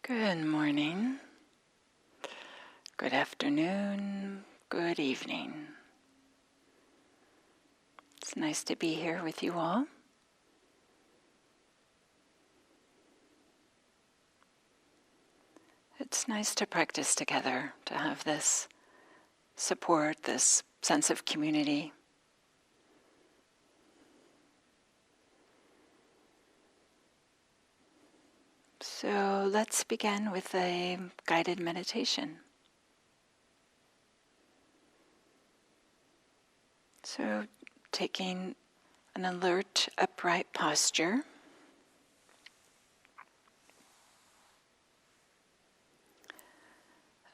Good morning, good afternoon, good evening. It's nice to be here with you all. It's nice to practice together, to have this support, this sense of community. So let's begin with a guided meditation. So taking an alert, upright posture.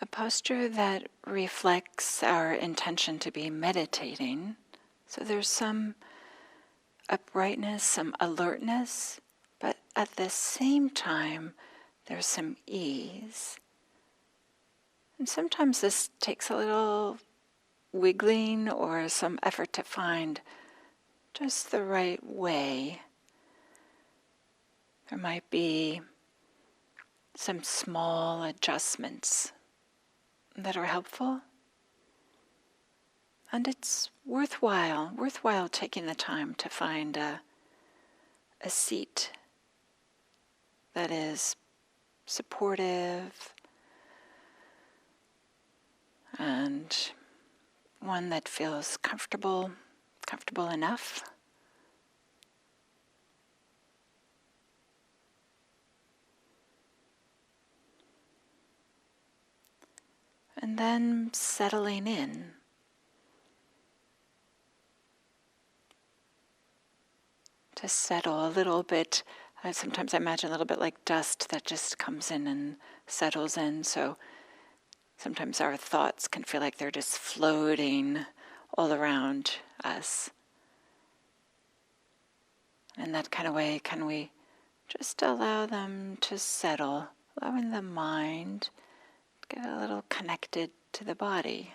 A posture that reflects our intention to be meditating. So there's some uprightness, some alertness, but at the same time, there's some ease. And sometimes this takes a little wiggling or some effort to find just the right way. There might be some small adjustments that are helpful. And it's worthwhile taking the time to find a seat that is supportive and one that feels comfortable enough. And then settling in. To settle a little bit. Sometimes I imagine a little bit like dust that just comes in and settles in. So sometimes our thoughts can feel like they're just floating all around us. In that kind of way, can we just allow them to settle, allowing the mind to get a little connected to the body.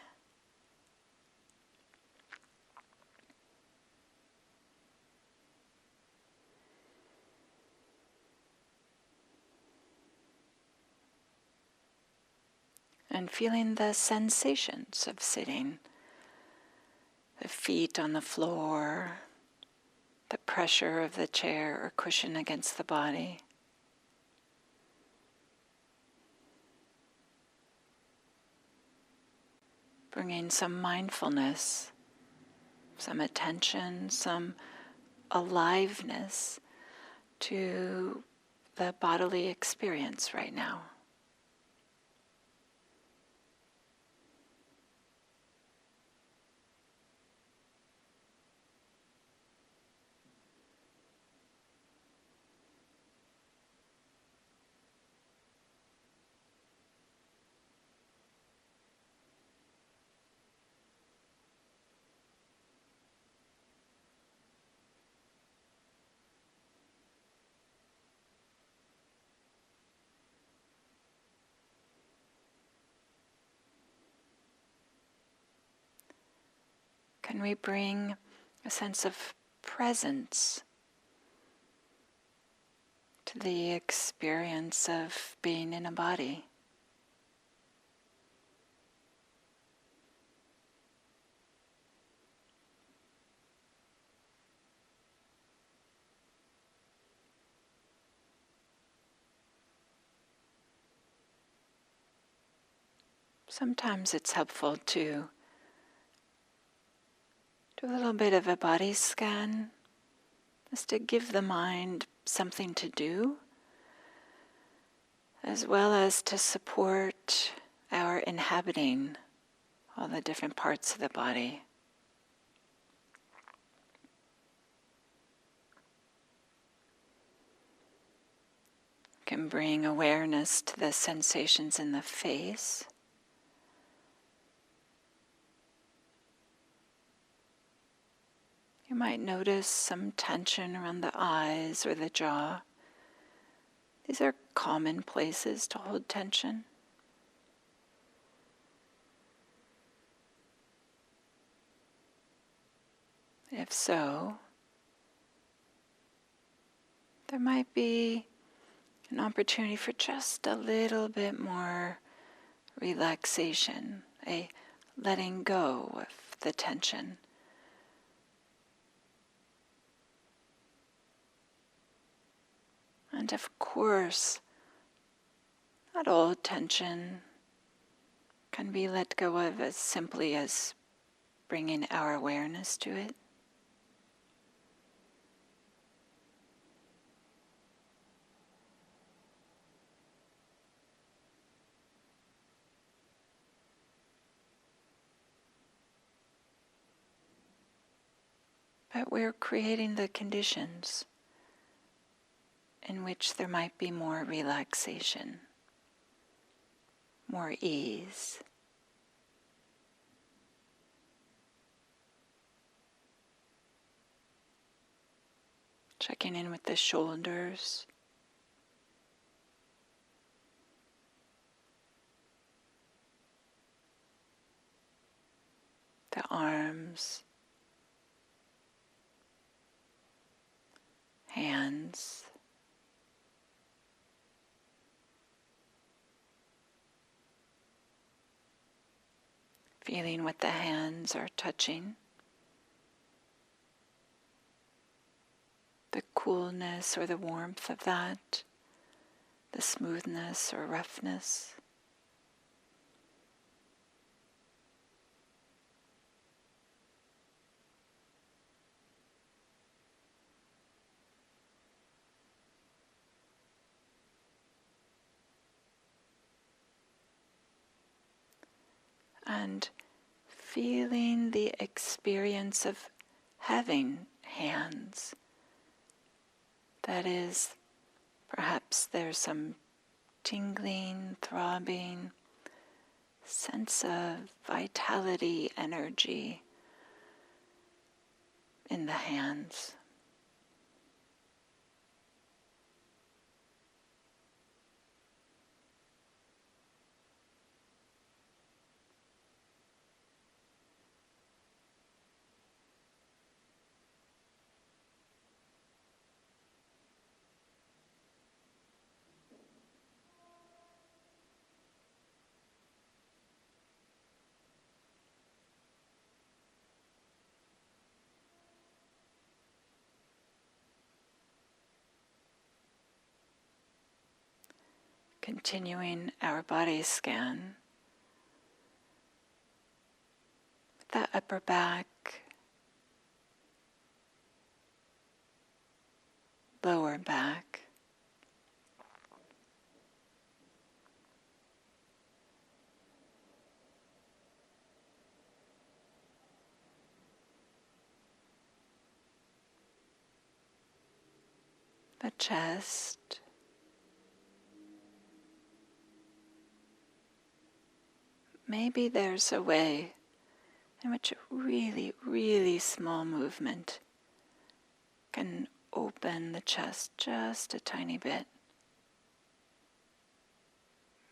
And feeling the sensations of sitting, the feet on the floor, the pressure of the chair or cushion against the body. Bringing some mindfulness, some attention, some aliveness to the bodily experience right now. Can we bring a sense of presence to the experience of being in a body? Sometimes it's helpful to do a little bit of a body scan, just to give the mind something to do, as well as to support our inhabiting all the different parts of the body. Can bring awareness to the sensations in the face. You might notice some tension around the eyes or the jaw. These are common places to hold tension. If so, there might be an opportunity for just a little bit more relaxation, a letting go of the tension. And of course, not all tension can be let go of as simply as bringing our awareness to it. But we're creating the conditions in which there might be more relaxation, more ease. Checking in with the shoulders, the arms, hands, feeling what the hands are touching, the coolness or the warmth of that, the smoothness or roughness. And feeling the experience of having hands. That is, perhaps there's some tingling, throbbing, sense of vitality, energy in the hands. Continuing our body scan, the upper back, lower back, the chest, maybe there's a way in which a really, really small movement can open the chest just a tiny bit.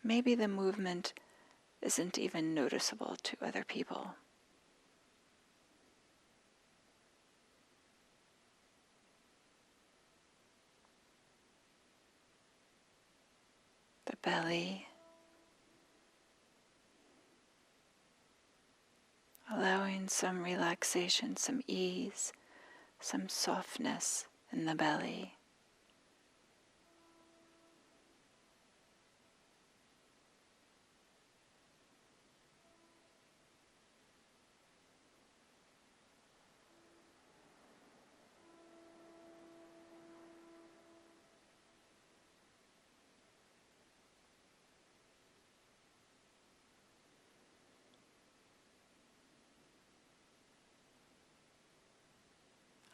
Maybe the movement isn't even noticeable to other people. The belly, allowing some relaxation, some ease, some softness in the belly.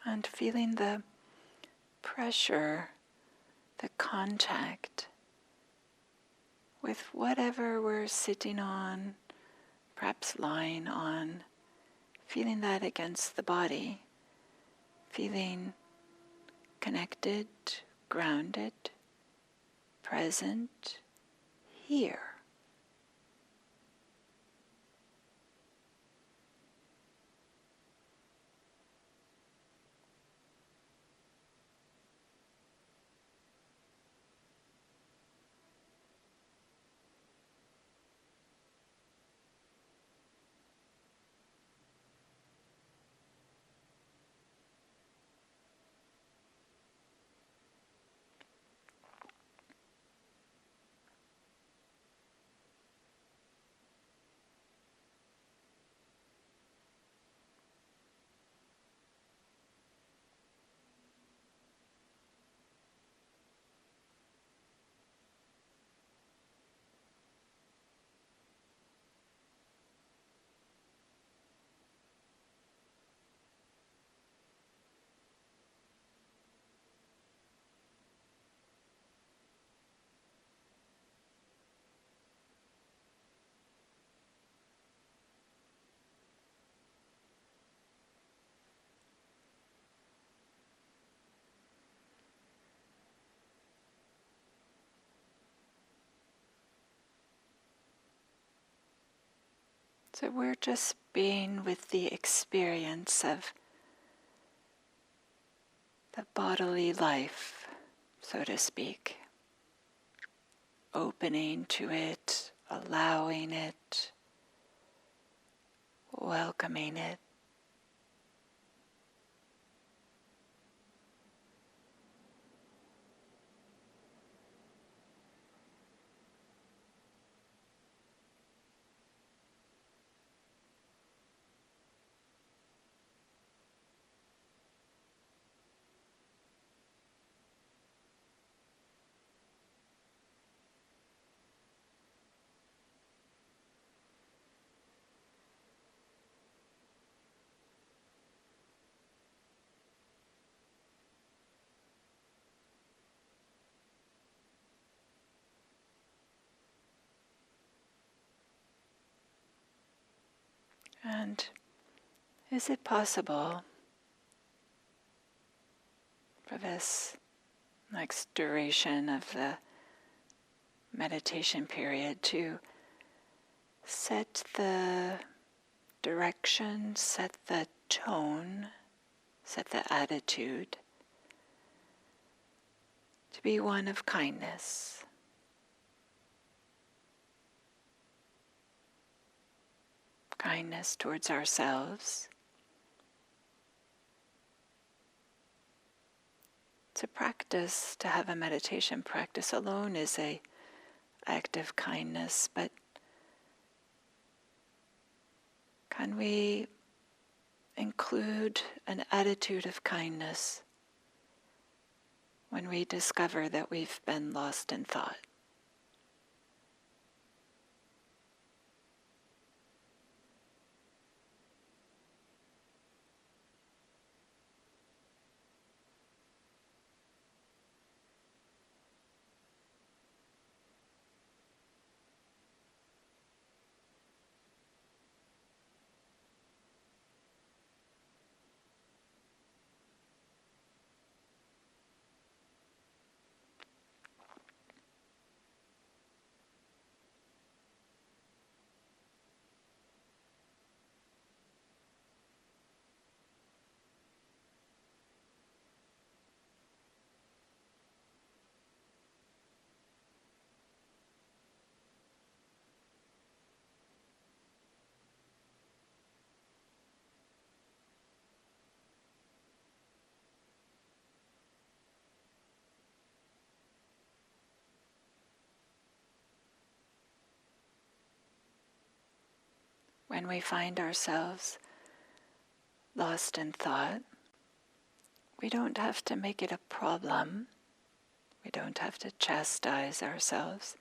And feeling the pressure, the contact with whatever we're sitting on, perhaps lying on, feeling that against the body, feeling connected, grounded, present, here. So we're just being with the experience of the bodily life, so to speak, opening to it, allowing it, welcoming it. And is it possible for this next duration of the meditation period to set the direction, set the tone, set the attitude to be one of kindness? Kindness towards ourselves. To practice, to have a meditation practice alone is an act of kindness, but can we include an attitude of kindness when we discover that we've been lost in thought? When we find ourselves lost in thought, we don't have to make it a problem. We don't have to chastise ourselves.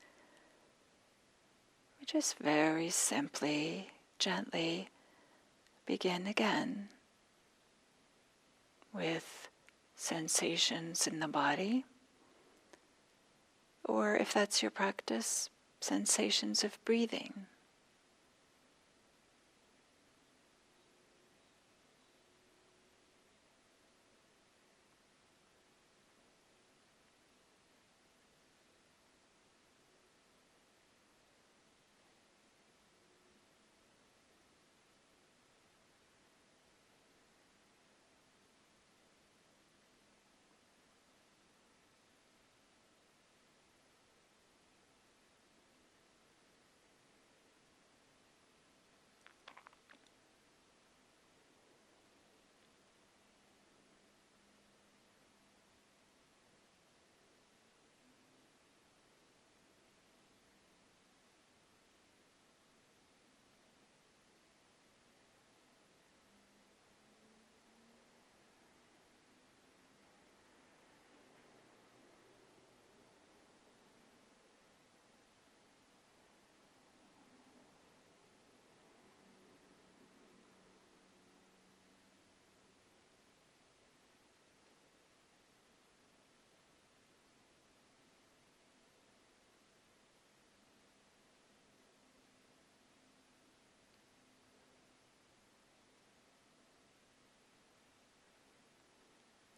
We just very simply, gently begin again with sensations in the body, or if that's your practice, sensations of breathing.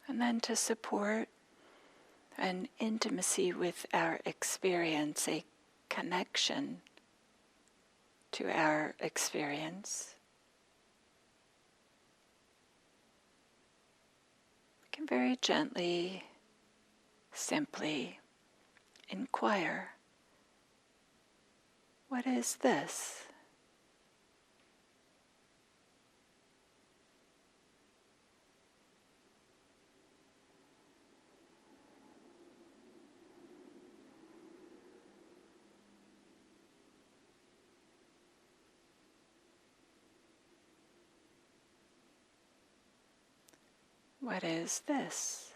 And then to support an intimacy with our experience, a connection to our experience, we can very gently, simply inquire, what is this? What is this?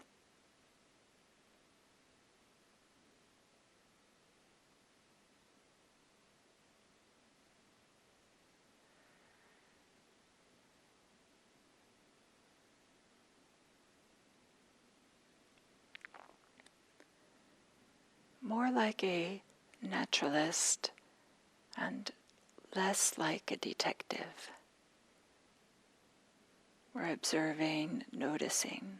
More like a naturalist and less like a detective. We're observing, noticing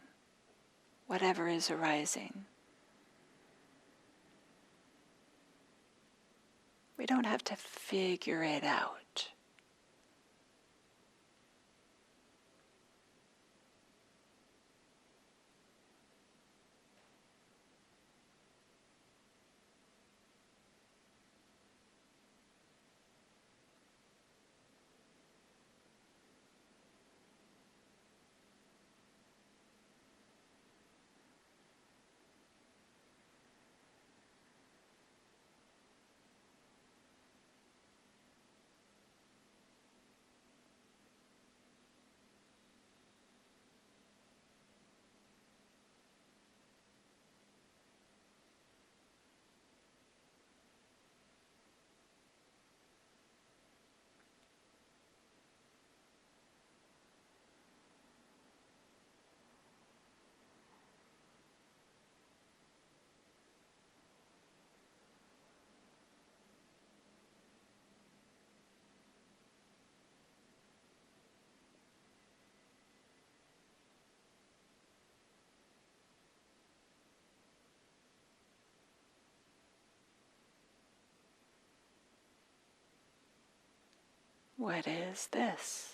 whatever is arising. We don't have to figure it out. What is this?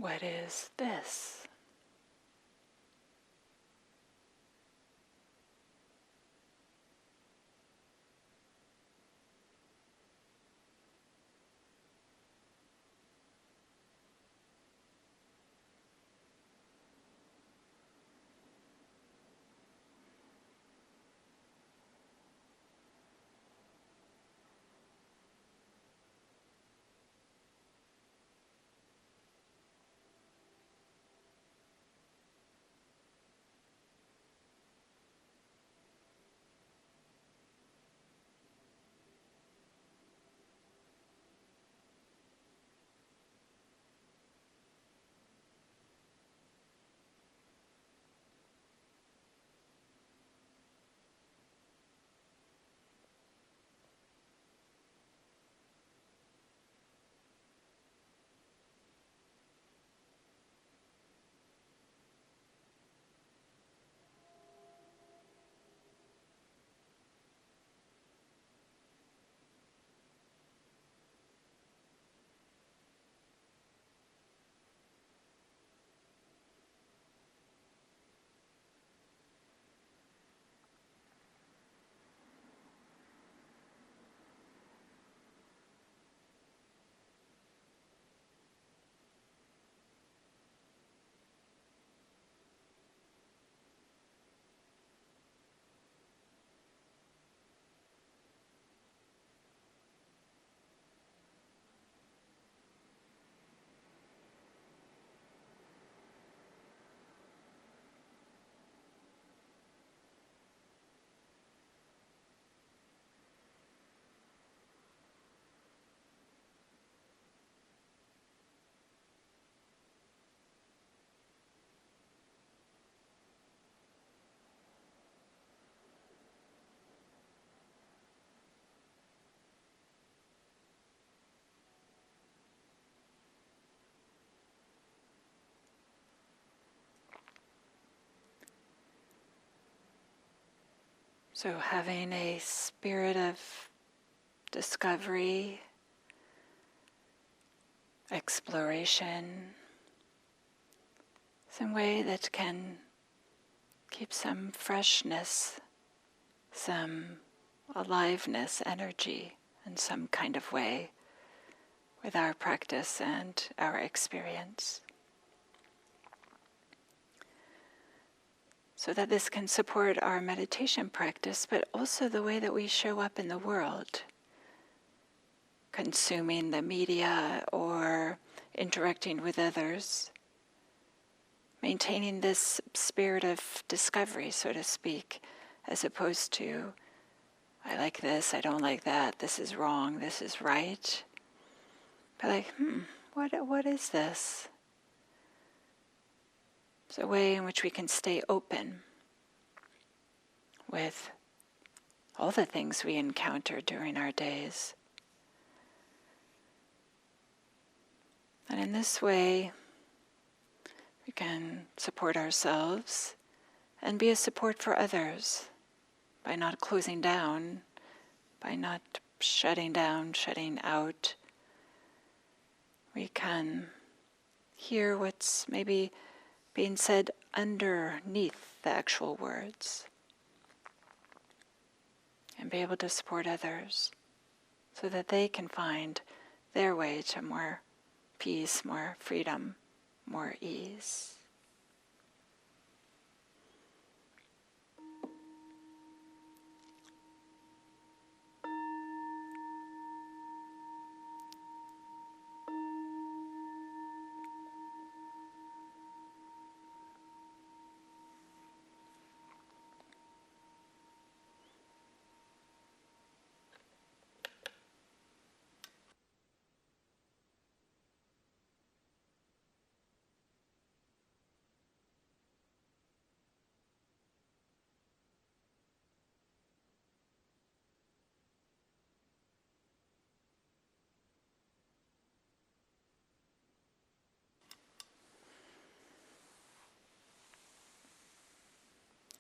What is this? So having a spirit of discovery, exploration, some way that can keep some freshness, some aliveness, energy in some kind of way with our practice and our experience. So that this can support our meditation practice, but also the way that we show up in the world, consuming the media or interacting with others, maintaining this spirit of discovery, so to speak, as opposed to, I like this, I don't like that, this is wrong, this is right. But like, what is this? It's a way in which we can stay open with all the things we encounter during our days. And in this way, we can support ourselves and be a support for others by not closing down, by not shutting down, shutting out. We can hear what's maybe being said underneath the actual words and be able to support others so that they can find their way to more peace, more freedom, more ease.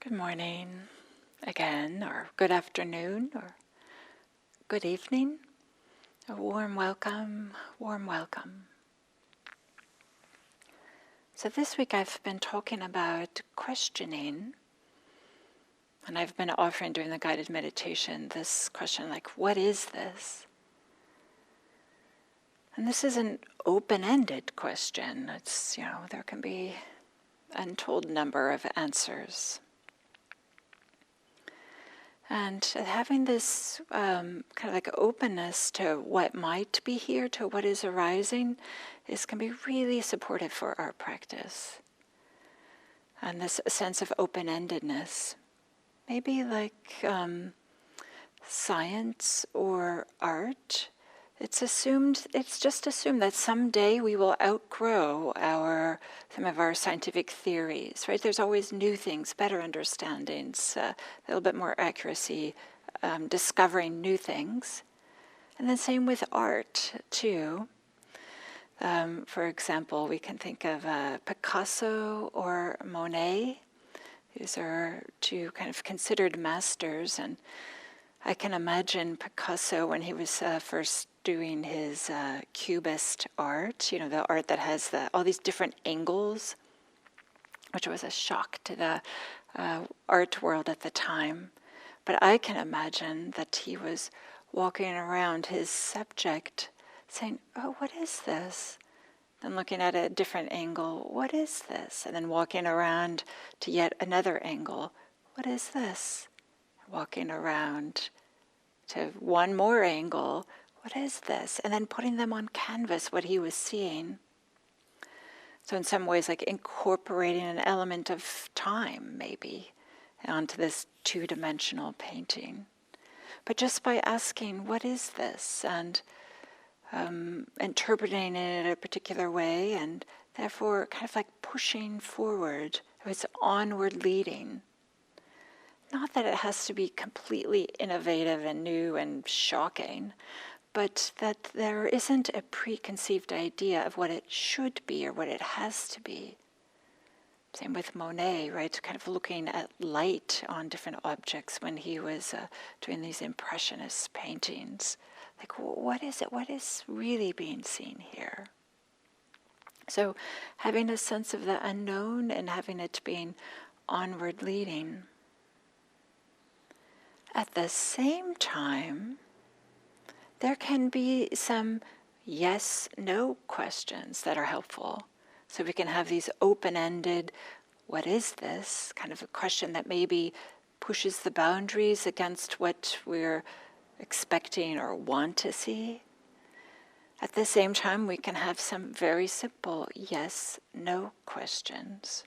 Good morning again, or good afternoon, or good evening. A warm welcome, warm welcome. So this week I've been talking about questioning, and I've been offering during the guided meditation this question like, what is this? And this is an open-ended question. It's, there can be an untold number of answers. And having this kind of like openness to what might be here, to what is arising, can be really supportive for our practice. And this sense of open-endedness, maybe like science or art, it's just assumed that someday we will outgrow some of our scientific theories, right? There's always new things, better understandings, a little bit more accuracy, discovering new things. And then same with art, too. For example, we can think of Picasso or Monet. These are two kind of considered masters, and I can imagine Picasso when he was first doing his cubist art, the art that has all these different angles, which was a shock to the art world at the time. But I can imagine that he was walking around his subject saying, oh, what is this? Then looking at a different angle, what is this? And then walking around to yet another angle, what is this? Walking around to one more angle, what is this? And then putting them on canvas, what he was seeing. So in some ways, like incorporating an element of time, maybe, onto this two-dimensional painting. But just by asking, what is this? And interpreting it in a particular way, and therefore kind of like pushing forward. It's onward leading. Not that it has to be completely innovative and new and shocking, but that there isn't a preconceived idea of what it should be or what it has to be. Same with Monet, right? Kind of looking at light on different objects when he was doing these impressionist paintings. Like, what is it? What is really being seen here? So having a sense of the unknown and having it being onward leading. At the same time, there can be some yes-no questions that are helpful. So we can have these open-ended, what is this? Kind of a question that maybe pushes the boundaries against what we're expecting or want to see. At the same time, we can have some very simple yes-no questions.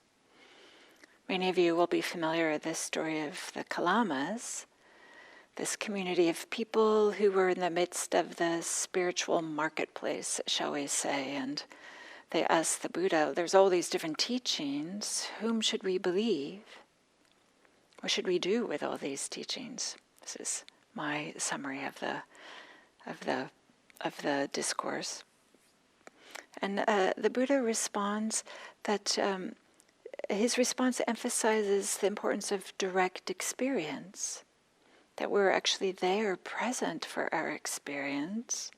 Many of you will be familiar with this story of the Kalamas, this community of people who were in the midst of the spiritual marketplace, shall we say, and they asked the Buddha, there's all these different teachings, whom should we believe? What should we do with all these teachings? This is my summary of the discourse. And the Buddha responds that his response emphasizes the importance of direct experience, that we're actually there, present for our experience,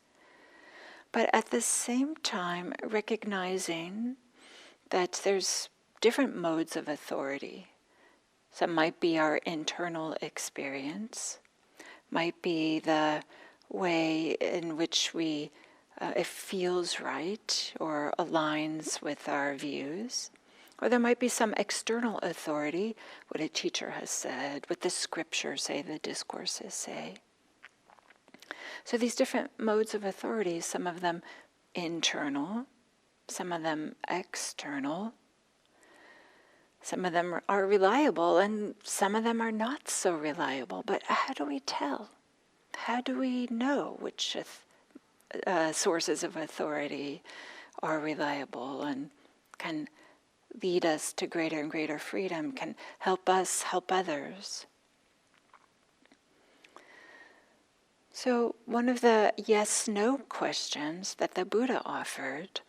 but at the same time recognizing that there's different modes of authority. Some might be our internal experience, might be the way in which it feels right or aligns with our views. Or there might be some external authority, what a teacher has said, what the scriptures say, the discourses say. So these different modes of authority, some of them internal, some of them external, some of them are reliable and some of them are not so reliable. But how do we tell? How do we know which sources of authority are reliable and can lead us to greater and greater freedom, can help us help others? So one of the yes-no questions that the Buddha offered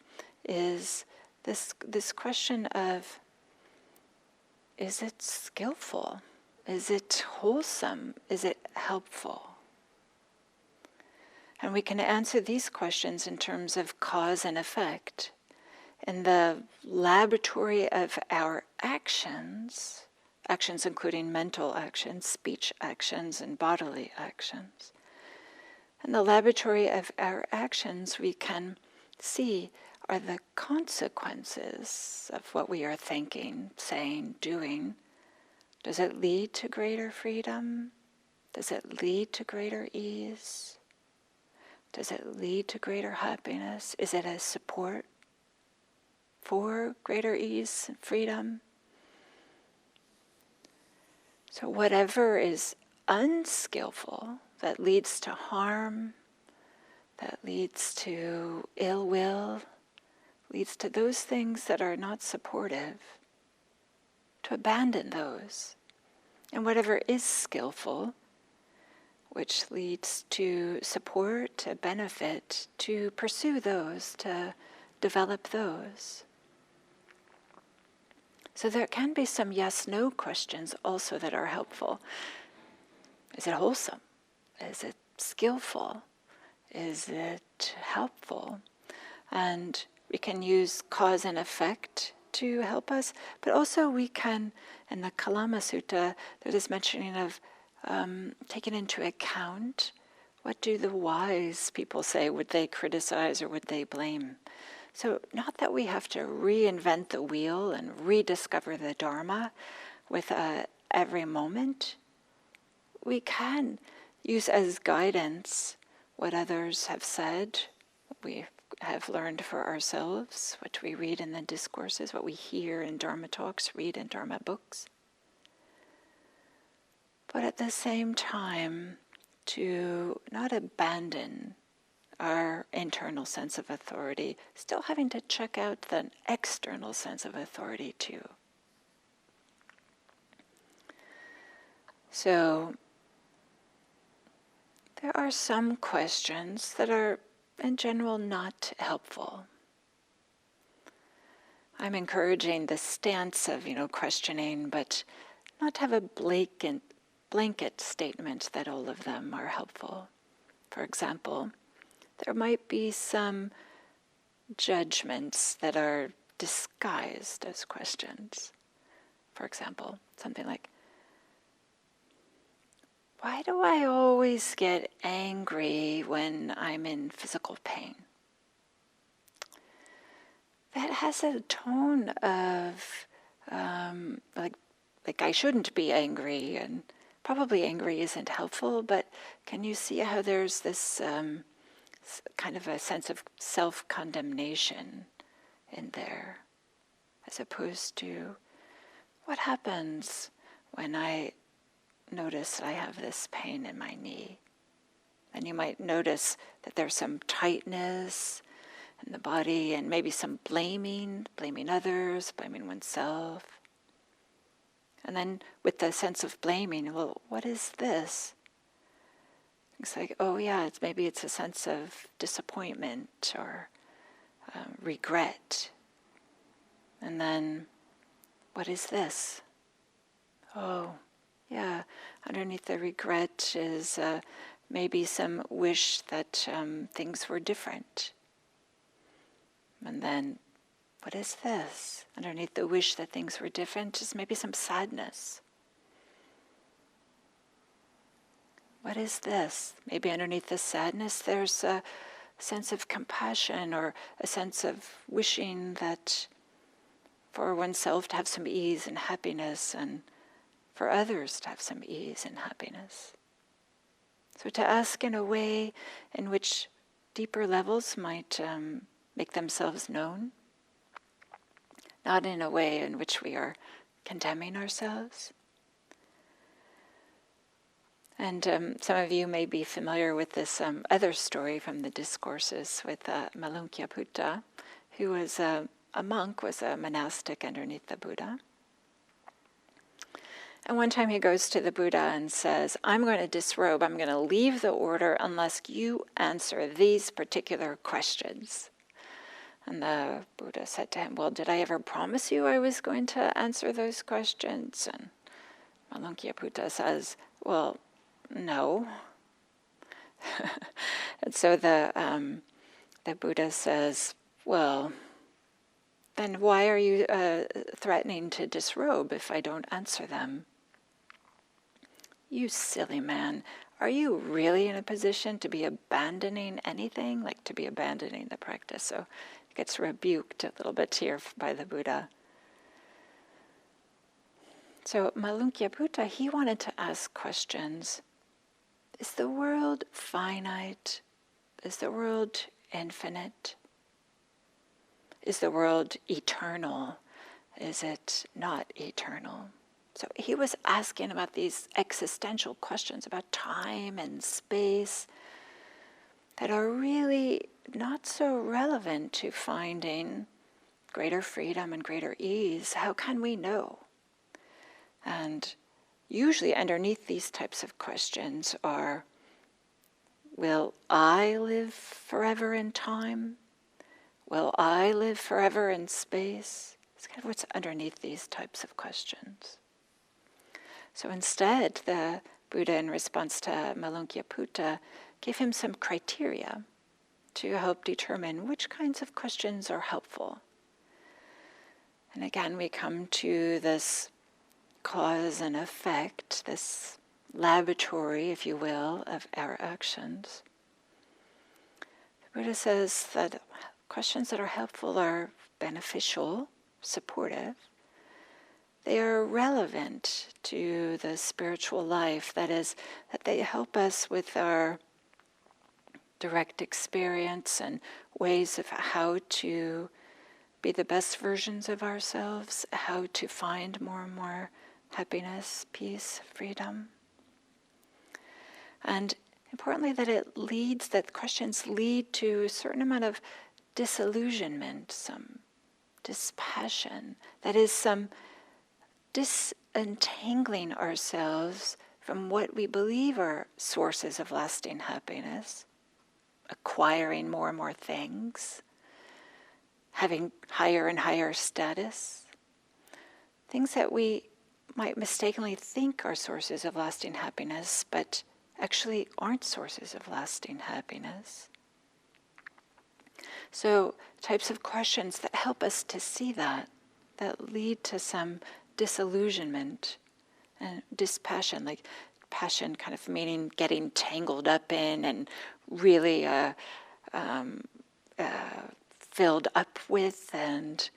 is this question of, is it skillful? Is it wholesome? Is it helpful? And we can answer these questions in terms of cause and effect. in the laboratory of our actions, actions including mental actions, speech actions, and bodily actions. In the laboratory of our actions, we can see are the consequences of what we are thinking, saying, doing. Does it lead to greater freedom? Does it lead to greater ease? Does it lead to greater happiness? Is it a support for greater ease and freedom? So whatever is unskillful, that leads to harm, that leads to ill will, leads to those things that are not supportive, to abandon those. And whatever is skillful, which leads to support, to benefit, to pursue those, to develop those. So there can be some yes-no questions also that are helpful. Is it wholesome? Is it skillful? Is it helpful? And we can use cause and effect to help us, but also we can, in the Kalama Sutta, there's this mentioning of taking into account what do the wise people say, would they criticize or would they blame? So not that we have to reinvent the wheel and rediscover the Dharma with every moment. We can use as guidance what others have said, what we have learned for ourselves, what we read in the discourses, what we hear in Dharma talks, read in Dharma books. But at the same time, to not abandon our internal sense of authority, still having to check out the external sense of authority too. So there are some questions that are in general not helpful. I'm encouraging the stance of, questioning, but not have a blanket statement that all of them are helpful. For example, there might be some judgments that are disguised as questions. For example, something like, why do I always get angry when I'm in physical pain? That has a tone of like I shouldn't be angry, and probably angry isn't helpful, but can you see how there's this kind of a sense of self-condemnation in there, as opposed to what happens when I notice I have this pain in my knee. And you might notice that there's some tightness in the body and maybe some blaming others, blaming oneself. And then with the sense of blaming, well, what is this? It's like, oh yeah, maybe it's a sense of disappointment or regret. And then, what is this? Oh, yeah, underneath the regret is maybe some wish that things were different. And then, what is this? Underneath the wish that things were different is maybe some sadness. What is this? Maybe underneath the sadness there's a sense of compassion or a sense of wishing that for oneself to have some ease and happiness, and for others to have some ease and happiness. So to ask in a way in which deeper levels might make themselves known, not in a way in which we are condemning ourselves. And some of you may be familiar with this other story from the discourses with Malunkyaputta, who was a monk, was a monastic underneath the Buddha. And one time he goes to the Buddha and says, I'm going to disrobe, I'm going to leave the order unless you answer these particular questions. And the Buddha said to him, well, did I ever promise you I was going to answer those questions? And Malunkyaputta says, well, no. And so the Buddha says, well, then why are you threatening to disrobe if I don't answer them? You silly man, are you really in a position to be abandoning anything, like to be abandoning the practice? So it gets rebuked a little bit here by the Buddha. So Malunkyaputta, he wanted to ask questions. Is the world finite? Is the world infinite? Is the world eternal? Is it not eternal? So he was asking about these existential questions about time and space that are really not so relevant to finding greater freedom and greater ease. How can we know? And usually underneath these types of questions are, will I live forever in time? Will I live forever in space? It's kind of what's underneath these types of questions. So instead, the Buddha, in response to Malunkyaputta, gave him some criteria to help determine which kinds of questions are helpful. And again, we come to this cause and effect, this laboratory, if you will, of our actions. The Buddha says that questions that are helpful are beneficial, supportive. They are relevant to the spiritual life. That is, that they help us with our direct experience and ways of how to be the best versions of ourselves, how to find more and more happiness, peace, freedom. And importantly, that questions lead to a certain amount of disillusionment, some dispassion, that is, some disentangling ourselves from what we believe are sources of lasting happiness, acquiring more and more things, having higher and higher status, things that we might mistakenly think are sources of lasting happiness, but actually aren't sources of lasting happiness. So types of questions that help us to see that lead to some disillusionment and dispassion, like passion kind of meaning getting tangled up in and really filled up with, and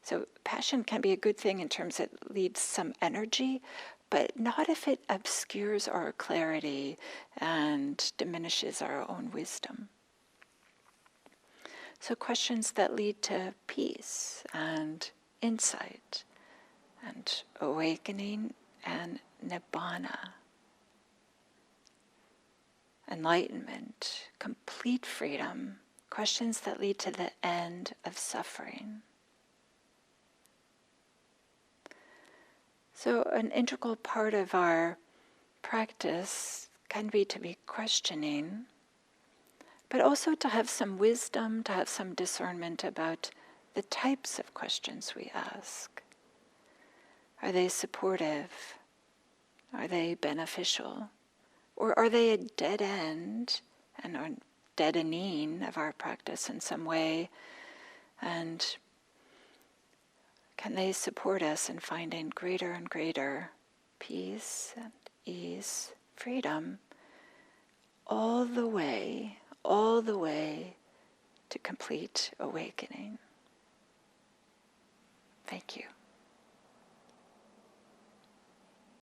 so passion can be a good thing in terms that leads some energy, but not if it obscures our clarity and diminishes our own wisdom. So questions that lead to peace and insight and awakening and nibbana, enlightenment, complete freedom, questions that lead to the end of suffering. So an integral part of our practice can be to be questioning, but also to have some wisdom, to have some discernment about the types of questions we ask. Are they supportive? Are they beneficial? Or are they a dead end and are deadening of our practice in some way? And can they support us in finding greater and greater peace and ease, freedom, all the way to complete awakening? Thank you.